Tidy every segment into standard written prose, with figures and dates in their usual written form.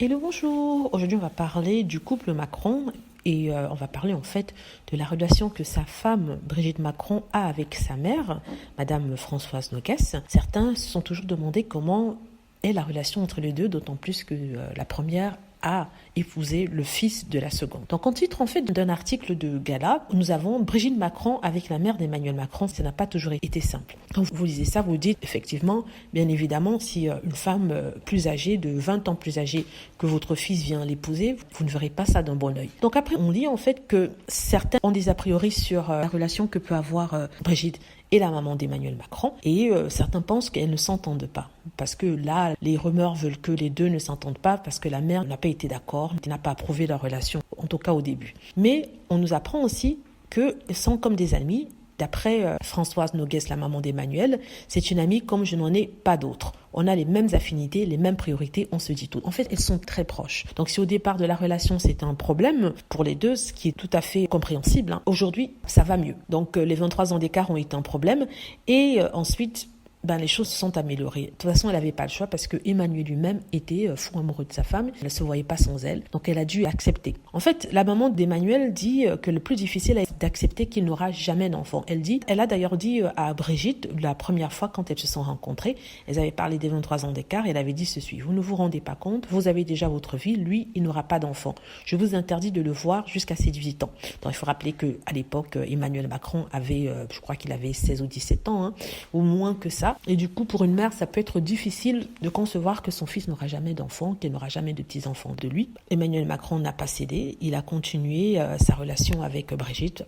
Hello, bonjour. Aujourd'hui, on va parler du couple Macron et on va parler en fait de la relation que sa femme, Brigitte Macron, a avec sa mère, Madame Françoise Noguès. Certains se sont toujours demandé comment est la relation entre les deux, d'autant plus que la première a épousé le fils de la seconde. Donc en titre en fait d'un article de Gala, nous avons Brigitte Macron avec la mère d'Emmanuel Macron. Ça n'a pas toujours été simple. Quand vous lisez ça, vous dites effectivement, bien évidemment, si une femme plus âgée, de 20 ans plus âgée que votre fils vient l'épouser, vous ne verrez pas ça d'un bon oeil. Donc après, on lit en fait que certains ont des a priori sur la relation que peut avoir Brigitte et la maman d'Emmanuel Macron, et certains pensent qu'elles ne s'entendent pas, parce que là, les rumeurs veulent que les deux ne s'entendent pas, parce que la mère n'a pas été d'accord, n'a pas approuvé leur relation, en tout cas au début. Mais on nous apprend aussi qu'elles sont comme des amies. D'après Françoise Noguès, la maman d'Emmanuel, c'est une amie comme je n'en ai pas d'autres. On a les mêmes affinités, les mêmes priorités, on se dit tout. En fait, elles sont très proches. Donc si au départ de la relation, c'était un problème pour les deux, ce qui est tout à fait compréhensible, aujourd'hui, ça va mieux. Donc les 23 ans d'écart ont été un problème. Et ensuite, les choses se sont améliorées. De toute façon, elle n'avait pas le choix parce que Emmanuel lui-même était fou amoureux de sa femme. Elle ne se voyait pas sans elle. Donc, elle a dû accepter. En fait, la maman d'Emmanuel dit que le plus difficile est d'accepter qu'il n'aura jamais d'enfant. Elle a d'ailleurs dit à Brigitte, la première fois quand elles se sont rencontrées, elles avaient parlé des 23 ans d'écart, elle avait dit ceci: vous ne vous rendez pas compte, vous avez déjà votre vie, lui, il n'aura pas d'enfant. Je vous interdis de le voir jusqu'à ses 18 ans. Donc, il faut rappeler qu'à l'époque, Emmanuel Macron avait, je crois qu'il avait 16 ou 17 ans, ou moins que ça. Et du coup, pour une mère, ça peut être difficile de concevoir que son fils n'aura jamais d'enfant, qu'il n'aura jamais de petits-enfants de lui. Emmanuel Macron n'a pas cédé. Il a continué sa relation avec Brigitte,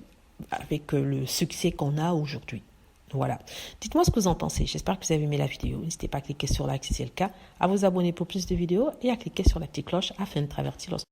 avec le succès qu'on a aujourd'hui. Voilà. Dites-moi ce que vous en pensez. J'espère que vous avez aimé la vidéo. N'hésitez pas à cliquer sur like si c'est le cas, à vous abonner pour plus de vidéos et à cliquer sur la petite cloche afin de traverser lorsque